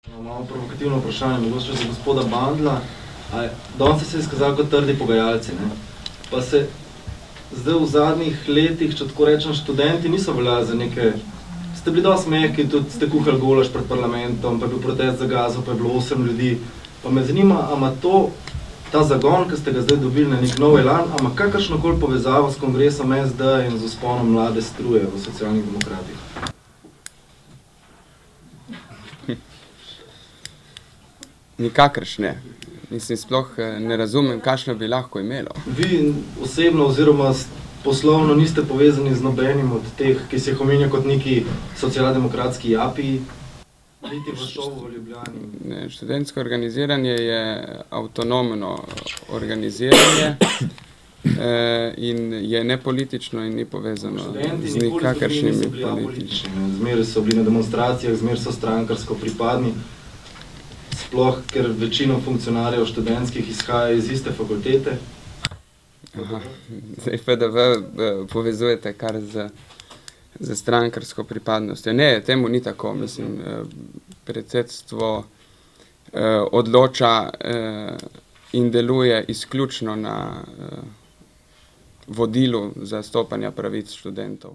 Malo provokativno vprašanje, mogoče za gospoda Bandla. Danes ste se izkazali kot trdi pogajalci, ne? Pa se zdaj v zadnjih letih, če tako rečem, študenti niso veljali za neke... Ste bili dosti mehki, tudi ste kuhali golaž pred parlamentom, pa je bil protest za Gazo, pa je bilo 8 ljudi. Pa me zanima, ama ta zagon, ki ste ga zdaj dobili na nek nov elan, ama kakršnokoli povezavo s kongresom SD in z vzponom mlade struje v socialnih demokratih? Nikakršne. Mislim, sploh ne razumem, kakšno bi lahko imelo. Vi osebno oziroma poslovno niste povezani z nobenim od teh, ki se jih omenja kot neki socialdemokratski japiji, niti v šovu v Ljubljani? Ne, študentsko organiziranje je avtonomno organiziranje in je nepolitično in ni povezano z nikakršnimi političnimi. Zmeraj so bili na demonstracijah, zmeraj so strankarsko pripadni, sploh, ker večino funkcionarjev študentskih izhaja iz iste fakultete. Aha, zdaj FDV povezujete kar z strankarsko pripadnostjo. Ne, temu ni tako. Mislim, predsedstvo odloča in deluje izključno na vodilu zastopanja pravic študentov.